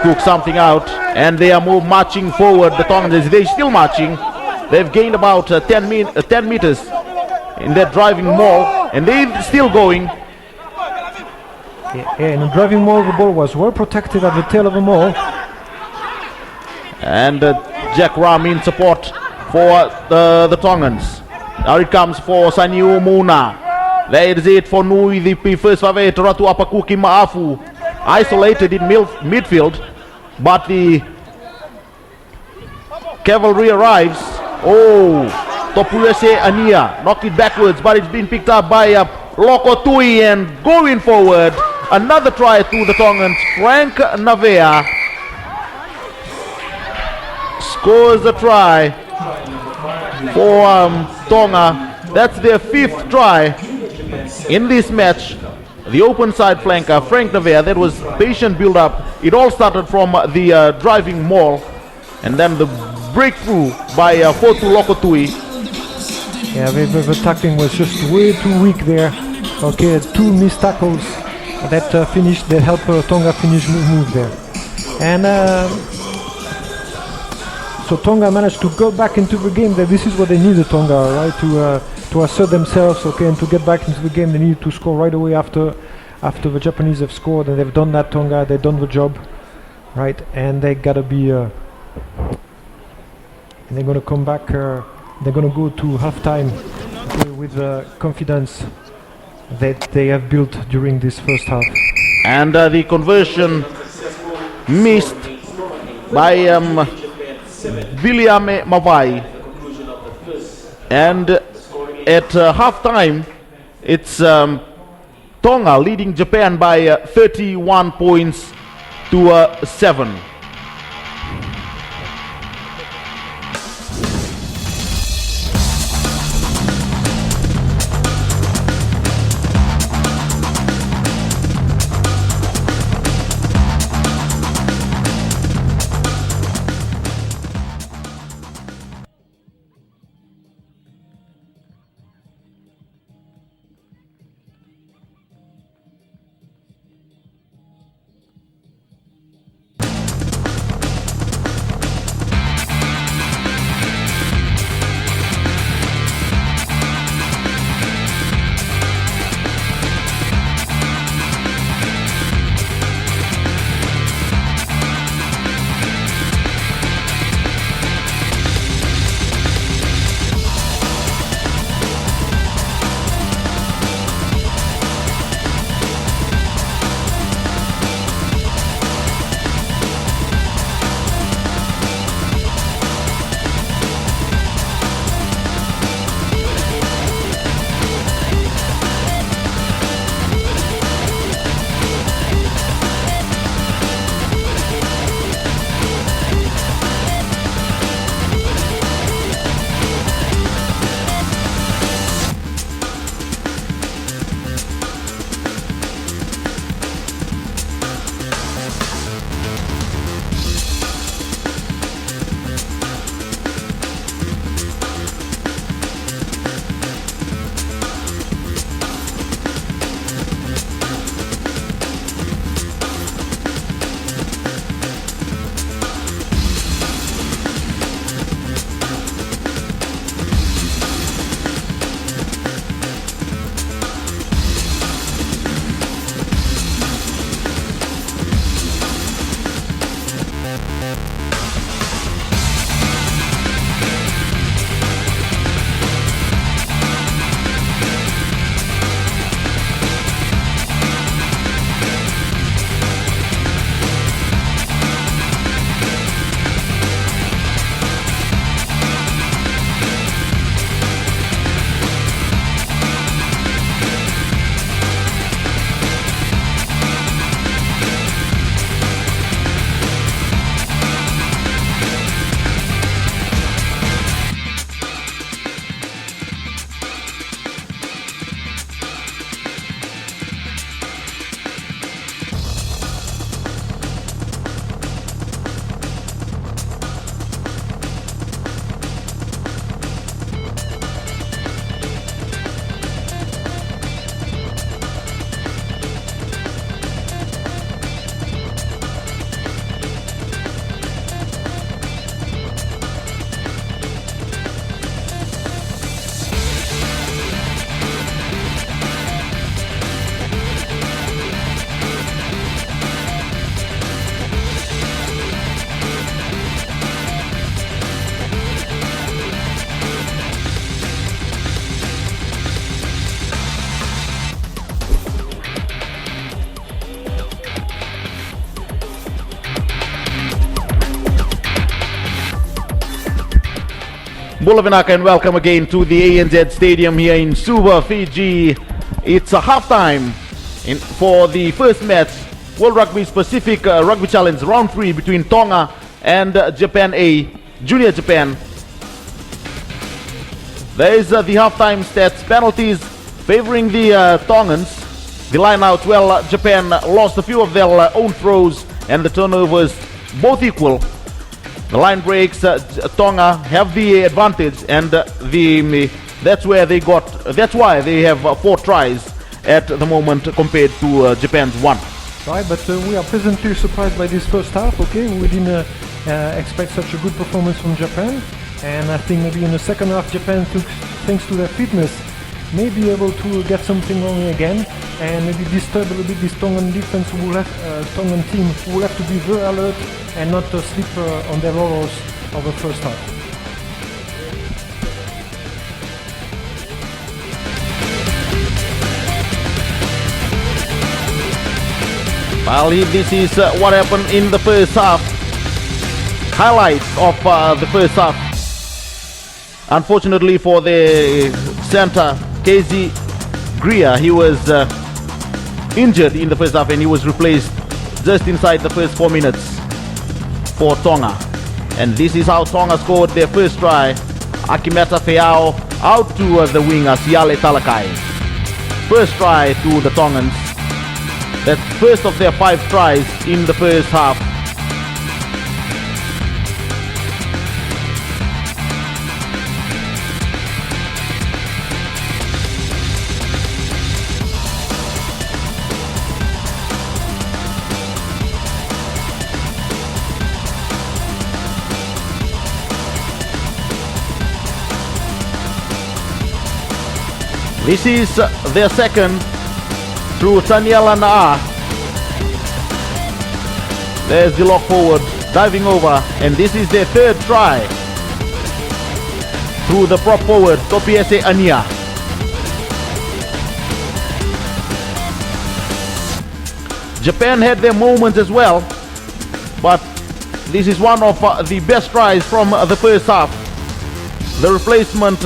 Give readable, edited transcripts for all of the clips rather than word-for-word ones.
cook something out, and they are more marching forward. The Tongans, they're still marching. They've gained about 10 meters in their driving maul, and they're still going. Yeah, in the driving maul, the ball was well protected at the tail of the maul. And Jack Ram in support for the Tongans. Now it comes for Sanyu Muna. There is it for Nui, the first favor to Ratu Apakuki Maafu. Isolated in midfield, but the cavalry arrives. Oh, Topurese Ania knocked it backwards, but it's been picked up by Loko Tui and going forward. Another try to the Tongans. Frank Navea scores a try for Tonga. That's their 5th try in this match. The open side flanker, Frank Navea, that was patient build up. It all started from the driving maul, and then the breakthrough by Fotu Lokotui. Yeah, the tackling was just way too weak there. Okay, 2 missed tackles that helped Tonga finish move there. And so Tonga managed to go back into the game. That this is what they needed, Tonga, right? To assert themselves, okay, and to get back into the game. They needed to score right away after the Japanese have scored, and they've done that. Tonga, they've done the job, right? And they gotta be. They're gonna come back. They're gonna go to halftime with confidence that they have built during this first half. And the conversion missed by William Mavai. And at halftime, it's Tonga leading Japan by 31 points to 7. Bulavinaka, and welcome again to the ANZ Stadium here in Suva, Fiji. It's a halftime for the first match, World Rugby's Pacific Rugby Challenge Round 3 between Tonga and Japan A, Junior Japan. There is the halftime stats, penalties favoring the Tongans. The line-outs, well, Japan lost a few of their own throws, and the turnovers both equal. The line breaks, Tonga have the advantage, and that's why they have 4 tries at the moment compared to Japan's 1. Right, but we are pleasantly surprised by this first half. Okay, we didn't expect such a good performance from Japan, and I think maybe in the second half Japan, thanks to their fitness, may be able to get something wrong again and maybe disturb a little bit this Tongan defense, Tongan team who will have to be very alert and not sleep on their laurels of the first half. Well, this is what happened in the first half. Highlights of the first half. Unfortunately for the center, Casey Greer, he was injured in the first half and he was replaced just inside the first 4 minutes for Tonga. And this is how Tonga scored their first try. Akimeta Feao out to the winger Siale Talakai. First try to the Tongans. That's first of their 5 tries in the first half. This is their second through Taniela Naa. There's the lock forward diving over, and this is their third try through the prop forward Topiese Ania. Japan had their moments as well, but this is one of the best tries from the first half. The replacement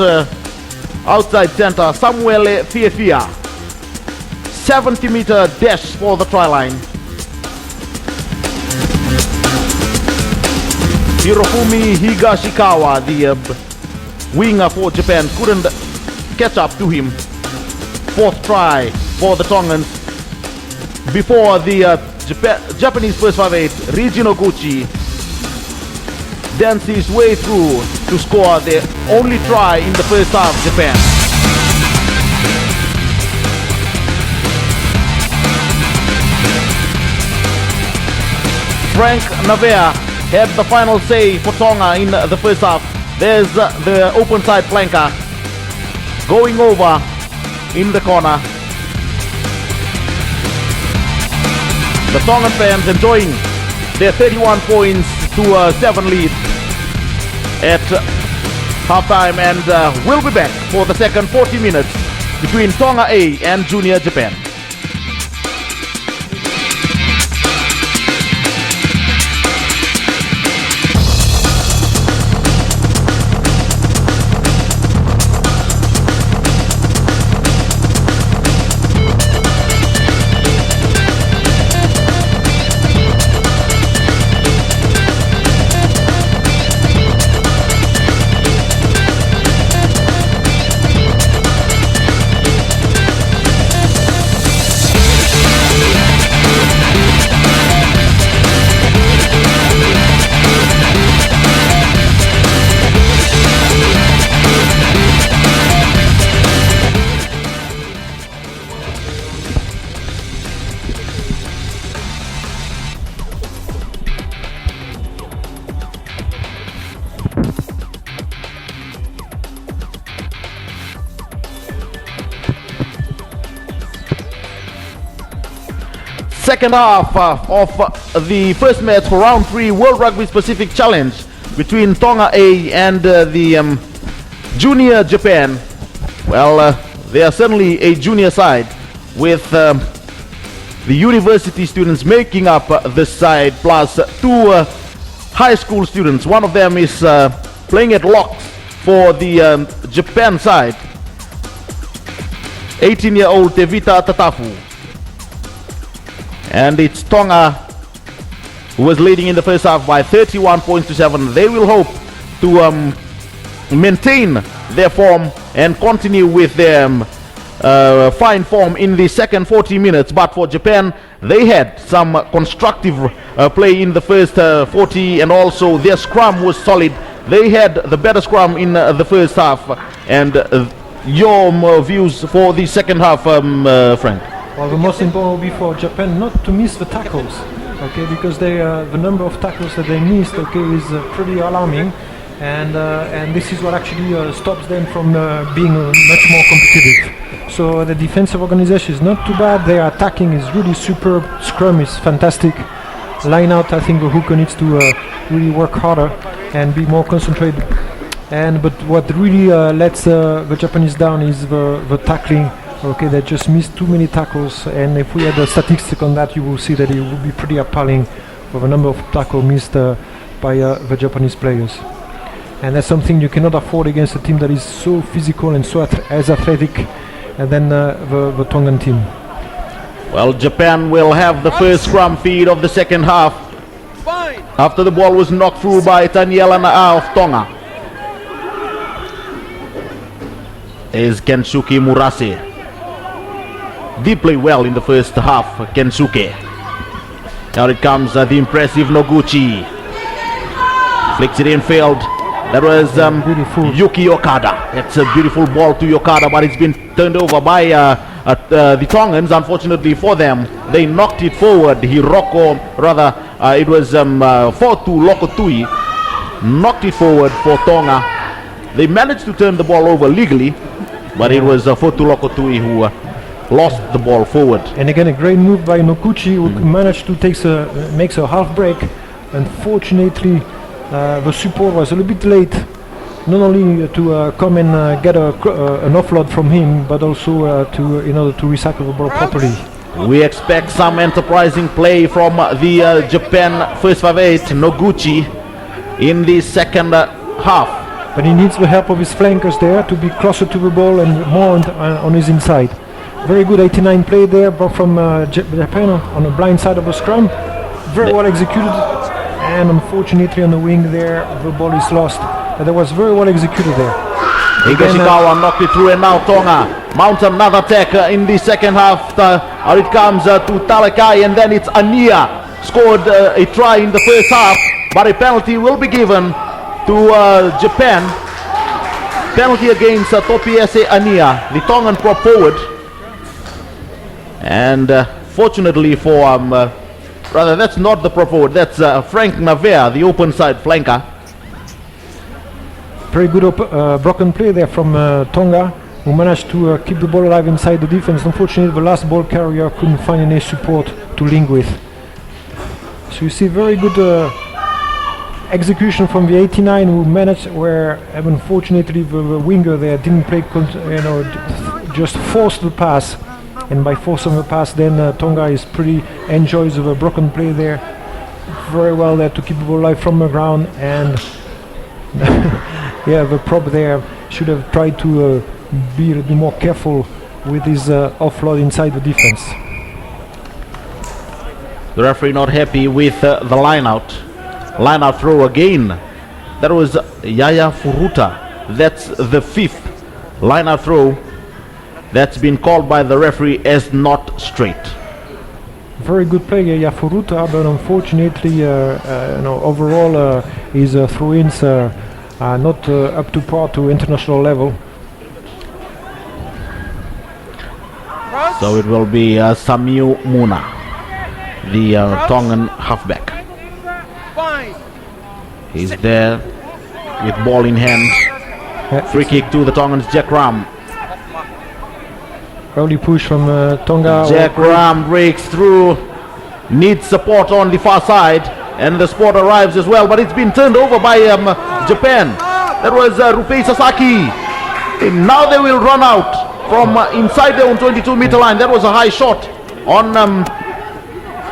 outside center Samuele Fiafia, 70-meter dash for the try line. Hirofumi Higashikawa, the winger for Japan, couldn't catch up to him. 4th try for the Tongans. Before the Japanese first 5-8, Reiji Noguchi danced his way through to score the only try in the first half, Japan. Frank Navea had the final say for Tonga in the first half. There's the open side flanker going over in the corner. The Tongan fans enjoying their 31 points to a 7 lead at halftime, and we'll be back for the second 40 minutes between Tonga A and Junior Japan. Second half of the first match for round 3 World Rugby Pacific Challenge between Tonga A and the Junior Japan. Well, they are certainly a junior side with the university students making up this side, plus 2 high school students. One of them is playing at lock for the Japan side. 18-year-old Tevita Tatafu. And it's Tonga who was leading in the first half by 31 points to 7. They will hope to maintain their form and continue with their fine form in the second 40 minutes. But for Japan, they had some constructive play in the first 40, and also their scrum was solid. They had the better scrum in the first half. And your views for the second half, Frank? Well, the most important will be for Japan not to miss the tackles, okay, because they the number of tackles that they missed, okay, is pretty alarming, and this is what actually stops them from being much more competitive. So the defensive organization is not too bad. Their attacking is really superb. Scrum is fantastic. Line out, I think Huko needs to really work harder and be more concentrated. But what really lets the Japanese down is the tackling. Okay, they just missed too many tackles, and if we had a statistic on that, you will see that it will be pretty appalling for the number of tackles missed by the Japanese players. And that's something you cannot afford against a team that is so physical and so as athletic as the Tongan team. Well, Japan will have the first scrum feed of the second half after the ball was knocked through by Taniela Na'a of Tonga. Is Kensuke Murase. Did play well in the first half, Kensuke. Now it comes the impressive Noguchi. Flicks it in field. That was Yuki Okada. It's a beautiful ball to Okada, but it's been turned over by the Tongans. Unfortunately for them, they knocked it forward. It was Fortu Lokotui knocked it forward for Tonga. They managed to turn the ball over legally, but it was Fortu Lokotui who lost the ball forward. And again, a great move by Noguchi, who managed to makes a half break. Unfortunately, the support was a little bit late, not only to come and get an offload from him, but also in order to recycle the ball properly. We expect some enterprising play from the Japan first 5-8 Noguchi in the second half. But he needs the help of his flankers there to be closer to the ball and more on his inside. Very good 89 play there from Japan on the blind side of the scrum. Very well executed, and unfortunately on the wing there the ball is lost. But that was very well executed there. Higashikawa knocked it through, and now Tonga mounts another attack in the second half. It comes to Talakai, and then it's Ania. Scored a try in the first half, but a penalty will be given to Japan. Penalty against Topiese Ania, the Tongan prop forward. And fortunately for that's not the prop forward, that's Frank Navea, the open side flanker. Very good broken play there from Tonga, who managed to keep the ball alive inside the defense. Unfortunately, the last ball carrier couldn't find any support to link with. So you see very good execution from the 89, who managed, where unfortunately the winger there didn't play, just forced the pass. And by forcing the pass, then Tonga is pretty enjoys the broken play there. Very well there to keep the ball alive from the ground, and yeah, the prop there should have tried to be a little more careful with his offload inside the defense. The referee not happy with the line out throw again. That was Yaya Furuta. That's the fifth line out throw that's been called by the referee as not straight. Very good play, Yaya Furuta, but unfortunately, overall his throw-ins are not up to par to international level. So it will be Samiu Muna, the Tongan halfback. He's there with ball in hand. Free kick to the Tongans, Jack Ram. Early push from Tonga. Jack Ram breaks through, needs support on the far side, and the support arrives as well, but it's been turned over by Japan. That was Rupei Sasaki. And now they will run out from inside their own 22-meter line. That was a high shot on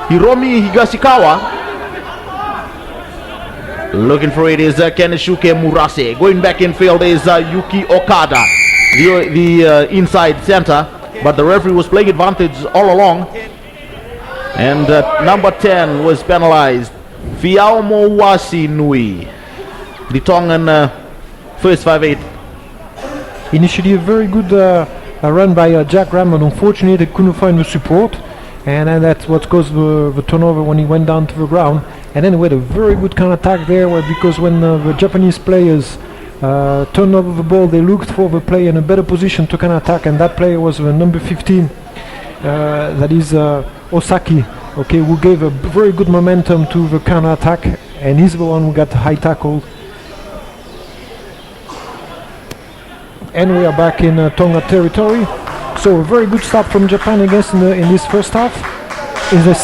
Hiromi Higashikawa. Looking for it is Kenishuke Murase. Going back in field is Yuki Okada, the inside center. But the referee was playing advantage all along. And number 10 was penalized. Fiaumo Wasi Nui. The Tongan first 5-8. Initially a very good run by Jack Raymond. Unfortunately, they couldn't find the support. And that's what caused the turnover when he went down to the ground. And then we had a very good counter-attack there, because when the Japanese players turned over the ball, they looked for the player in a better position to counter-attack, and that player was number 15, that is Osaki, who gave a very good momentum to the counter-attack, and he's the one who got high tackle. And we are back in Tonga territory. So a very good start from Japan against in this first half. In the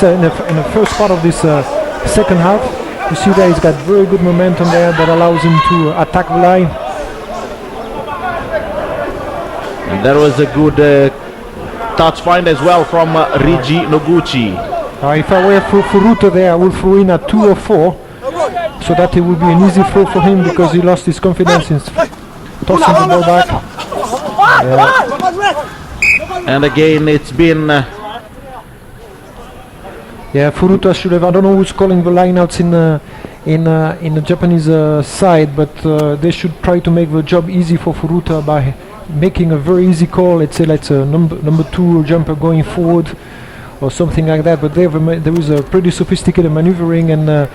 first part of this second half, you see that he's got very good momentum there that allows him to attack the line. And that was a good touch find as well from Riji Noguchi. If I were for Furuta there, I would throw in a 2 or 4, so that it would be an easy throw for him, because he lost his confidence in tossing the ball back. And again, it's been Furuta should have. I don't know who's calling the lineouts in the Japanese side, but they should try to make the job easy for Furuta by making a very easy call. Let's say like a number 2 jumper going forward or something like that. But there is a pretty sophisticated maneuvering, and the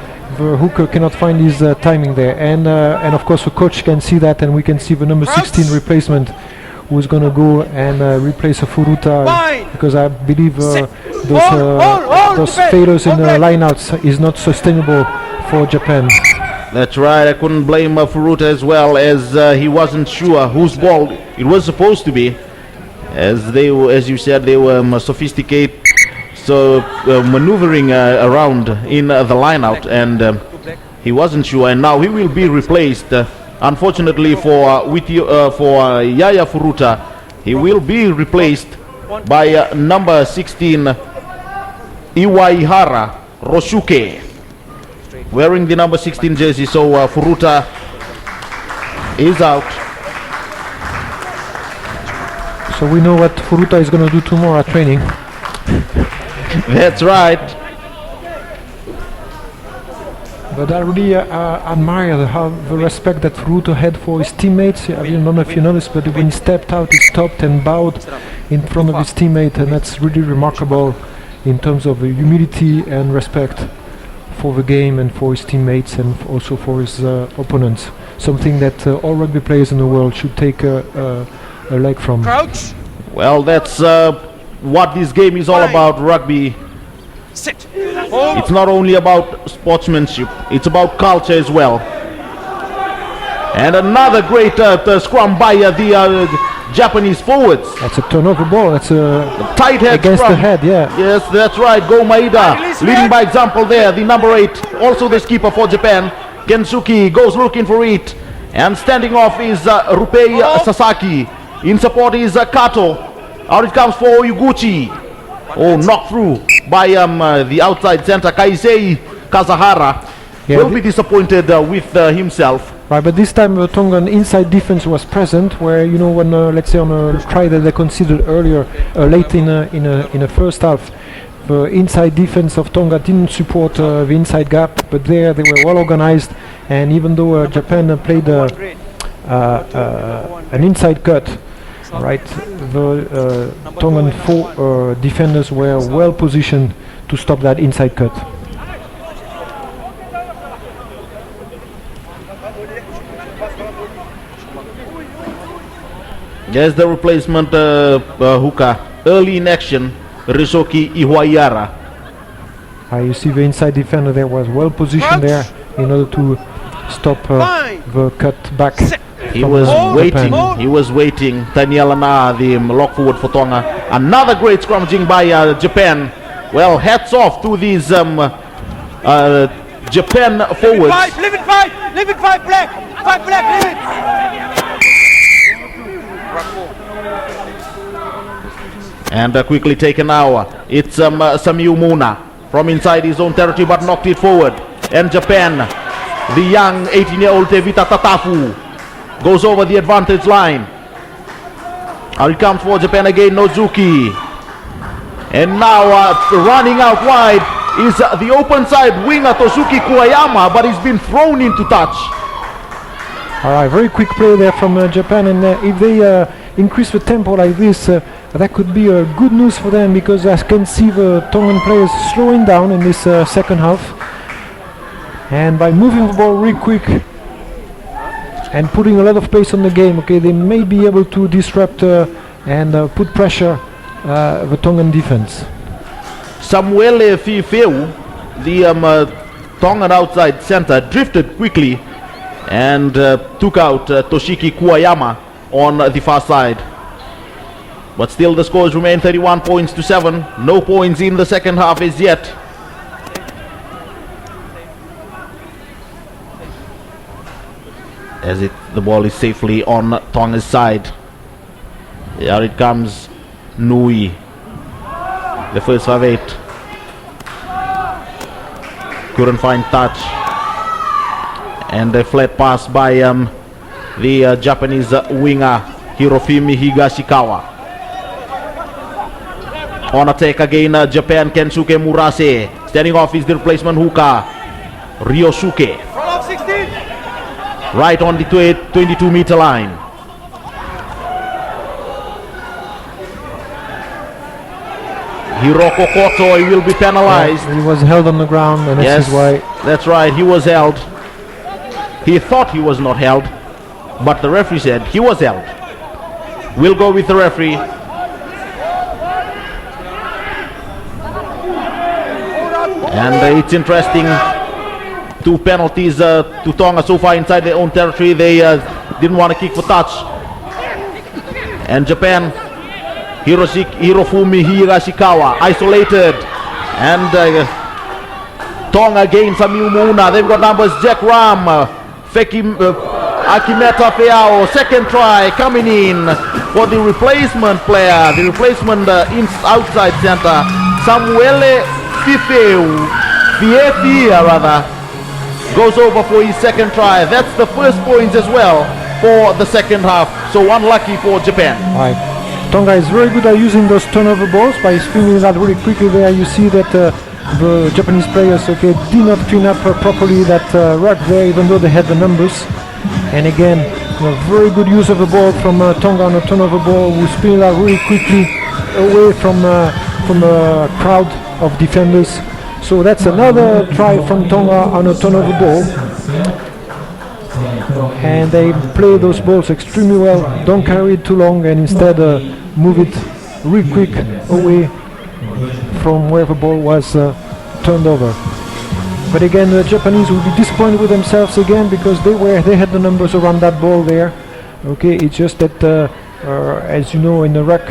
hooker cannot find his timing there. And of course the coach can see that, and we can see the number 16 replacement who's going to go and replace a Furuta, because I believe those failures in the lineouts is not sustainable for Japan. That's right. I couldn't blame Furuta as well, as he wasn't sure whose ball it was supposed to be, as you said, they were sophisticated, so maneuvering around in the lineout, and he wasn't sure, and now he will be replaced. Unfortunately for Yaya Furuta, he will be replaced by number 16 Iwaihara Roshuke, wearing the number 16 jersey. So Furuta is out. So we know what Furuta is going to do tomorrow at training. That's right. But I really admire the respect that Furuta had for his teammates. I don't know if you noticed, but when he stepped out, he stopped and bowed in front of his teammate, and that's really remarkable in terms of humility and respect for the game and for his teammates, and also for his opponents. Something that all rugby players in the world should take a leg from. Crouch. Well, that's what this game is all about, rugby. Sit. It's not only about sportsmanship, it's about culture as well. And another great scrum by the Japanese forwards. That's a turnover ball. That's a tight head against scrum. the head, yeah. Yes, that's right. Go Maeda leading by example there. The number 8, also the skipper for Japan. Kensuke goes looking for it. And standing off is Rupei Sasaki. In support is Kato. Out it comes for Uguchi. Oh, knocked through by the outside center. Kaisei Kazahara will be disappointed with himself. Right, but this time the Tongan inside defense was present, where, you know, when let's say on a try that they considered earlier, late in a first half, the inside defense of Tonga didn't support the inside gap, but there they were well organized, and even though Japan played an inside cut, right, the Tongan four defenders were well positioned to stop that inside cut. There's the replacement hooker, early in action, Rishoki Iwaiara. You see the inside defender there was well positioned there in order to stop the cut back. He was waiting. He was waiting. Tanialana, the lock forward for Tonga. Another great scrummaging by Japan. Well, hats off to these Japan forwards. Live it five, black, live it. And quickly taken now. It's Samiu Muna from inside his own territory, but knocked it forward. And Japan The young 18-year-old Tevita Tatafu goes over the advantage line. Out it comes for Japan again, Nozuki. And now running out wide is the open side winger Tosuki Kuwayama, but he's been thrown into touch. Alright, very quick play there from Japan, and if they increase the tempo like this, that could be good news for them, because I can see the Tongan players slowing down in this second half. And by moving the ball really quick and putting a lot of pace on the game, okay, they may be able to disrupt and put pressure the Tongan defense. Samuele Fifeu, the Tongan outside center, drifted quickly and took out Toshiki Kuwayama on the far side. But still the scores remain 31 points to 7. No points in the second half as yet. As the ball is safely on Tonga's side. Here it comes, Nui. The first 5-8. Couldn't find touch. And a flat pass by the Japanese winger Hirofumi Higashikawa. On attack again, Japan, Kensuke Murase. Standing off is the replacement hooker, Ryosuke. Right on the 22-meter line. Hiroko Koto will be penalized. Yeah, he was held on the ground, and Yes, this is why. that's right, he was held. He thought he was not held, but the referee said he was held. We'll go with the referee. And it's interesting, 2 penalties to Tonga so far inside their own territory. They didn't want to kick for touch. And Japan, Hirofumi Higashikawa isolated. And Tonga gains Samiu Muna. They've got numbers Jack Ram, Akimeta Feao. Second try coming in for the replacement player, the replacement outside center, Samuele Fiefia rather, goes over for his second try. That's the first points as well for the second half. So unlucky for Japan. Right. Tonga is very good at using those turnover balls by spinning that really quickly there. You see that the Japanese players, okay, did not clean up properly that ruck there, even though they had the numbers. And again, very good use of the ball from Tonga on a turnover ball, who spin that really quickly away from a crowd of defenders. So that's another try from Tonga on a turnover ball. And they play those balls extremely well, don't carry it too long, and instead move it really quick away from where the ball was turned over. But again, the Japanese will be disappointed with themselves again, because they had the numbers around that ball there. Okay, it's just that as you know, in the ruck,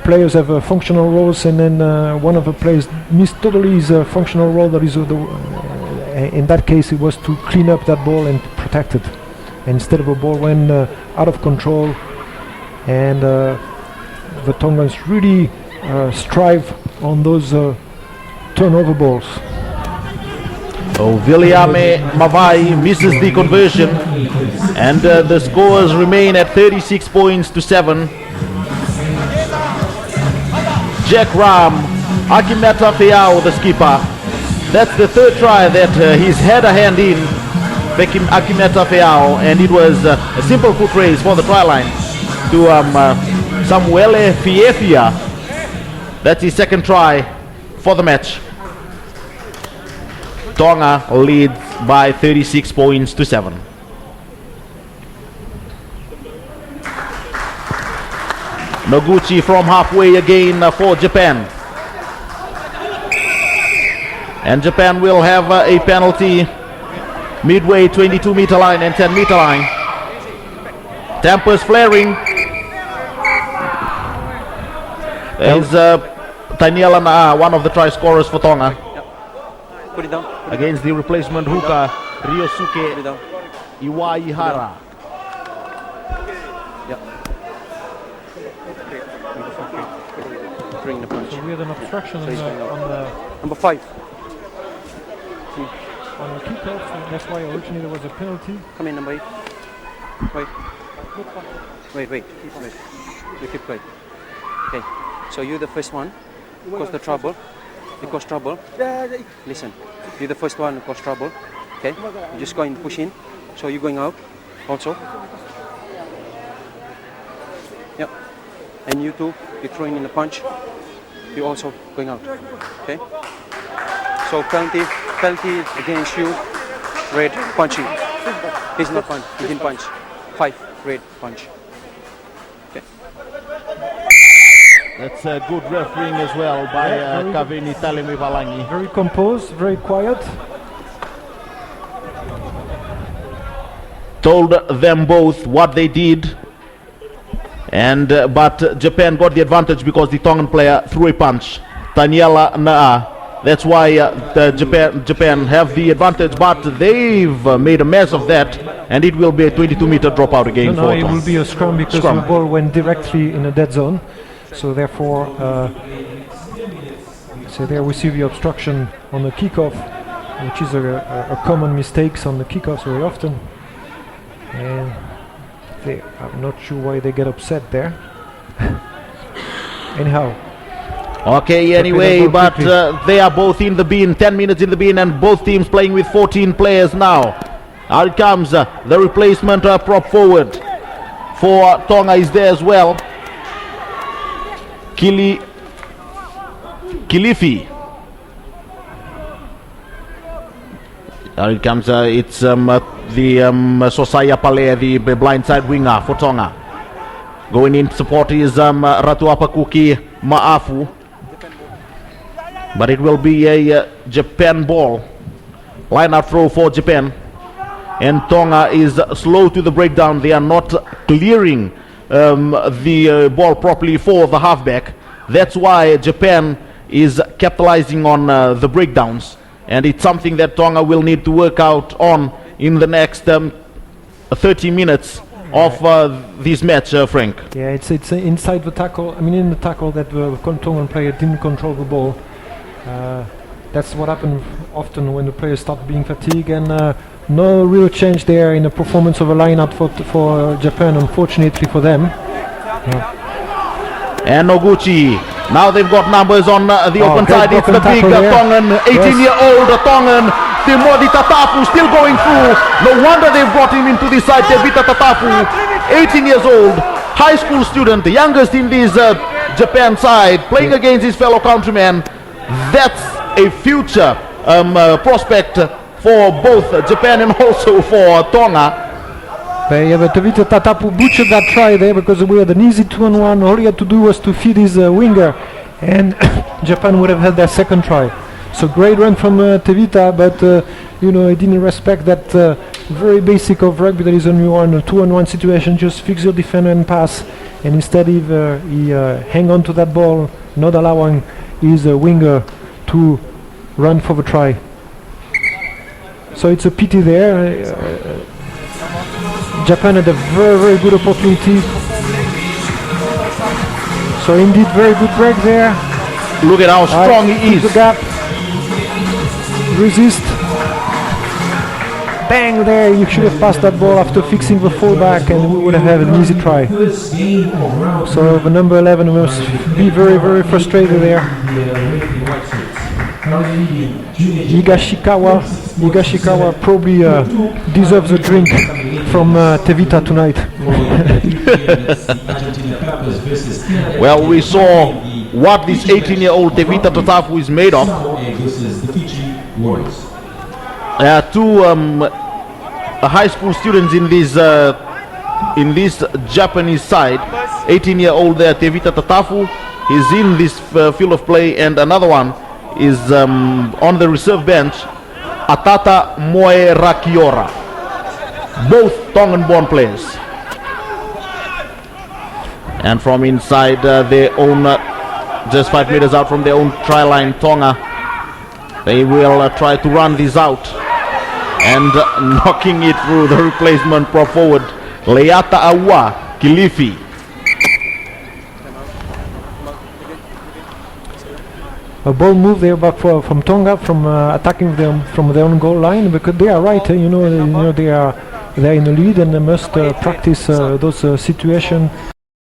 players have functional roles, and then one of the players missed totally his functional role. That is, in that case, it was to clean up that ball and protect it. And instead of a ball went out of control, and the Tongans really strive on those turnover balls. So Viliame Mavai misses the conversion, and the scores remain at 36 points to 7. Jack Ram, Akimeta Feao, the skipper. That's the third try that he's had a hand in, Akimeta Feao, and it was a simple foot race for the try line to Samuele Fiefia. That's his second try for the match. Tonga leads by 36 points to 7. Noguchi from halfway again for Japan. And Japan will have a penalty midway 22-meter line and 10-meter line. Tempers flaring. There's Tainiala, one of the try scorers for Tonga. Put it down. Against the replacement hooker, Ryosuke Iwaihara. Bring the punch. So we had an obstruction on the Number 5. on a kickoff, so that's why originally there was a penalty. Come in, number 8. Wait. Wait. You keep quiet. Okay. So you're the first one. Cause the trouble. You cause trouble. Listen. You're the first one who cause trouble. Okay. You just go and push in. So you're going out. Also. Yep. And you two, you're throwing in a punch. You're also going out. Okay. So penalty against you. Red punching. He's not punch. He didn't punch. 5 red punch. Okay. That's a good refereeing as well by Kaveni Talemivalangi. Very composed, very quiet. Told them both what they did, and but Japan got the advantage because the Tongan player threw a punch. Taniela Naa. That's why Japan have the advantage, but they've made a mess of that, and it will be a 22-meter dropout again. No, it will be a scrum because the ball went directly in a dead zone. So therefore, so there we see the obstruction on the kickoff, which is a common mistake on the kickoffs very often. And I'm not sure why they get upset there. Anyhow. Okay, anyway, but they are both in the bin, 10 minutes in the bin, and both teams playing with 14 players now. Out it comes, the replacement prop forward for Tonga is there as well. Kilifi. Out it comes, it's the Sosaya Pale, the blindside winger for Tonga. Going in support is Ratuapakuki Maafu. But it will be a Japan ball. Line out throw for Japan. And Tonga is slow to the breakdown. They are not clearing the ball properly for the halfback. That's why Japan is capitalizing on the breakdowns. And it's something that Tonga will need to work out on in the next 30 minutes of this match, Frank. Yeah, it's inside the tackle. I mean, in the tackle that the Tongan player didn't control the ball. That's what happens often when the players start being fatigued, and no real change there in the performance of a lineup for Japan, unfortunately for them. And Noguchi, now they've got numbers on the open side. It's the big Tongan, 18-year-old Tongan, Timothy Tatafu still going through. No wonder they've brought him into this side. Tevita Tatafu, 18 years old, high school student, the youngest in this Japan side, playing against his fellow countrymen. That's a future prospect for both Japan and also for Tonga. Yeah, but Tevita Tatapu butchered that try there because we had an easy 2-on-1. All he had to do was to feed his winger, and Japan would have had their second try. So great run from Tevita, but he didn't respect that very basic of rugby that is when you are in a 2-on-1 situation. Just fix your defender and pass, and instead he hang on to that ball, not allowing his winger to run for the try. So it's a pity there. Japan had a very, very good opportunity. So indeed, very good break there. Look at how strong he is. The gap. Resist. Bang there. You should have passed that ball after fixing the fullback, and we would have had an easy try. So the number 11 must be very, very frustrated there. Higashikawa probably deserves a drink from Tevita tonight. Well, we saw what this 18-year-old Tevita Tatafu is made of. Two high school students in this Japanese side. 18-year-old Tevita Tatafu is in this field of play, and another one is on the reserve bench, Atata Moe Rakiora. Both Tongan-born players. And from inside their own, just 5 meters out from their own try line, Tonga, they will try to run this out. And knocking it through the replacement prop forward, Leata Awa Kilifi. a bold move there back from Tonga, from attacking them from their own goal line, because they are right. They're in the lead and they must practice those situations.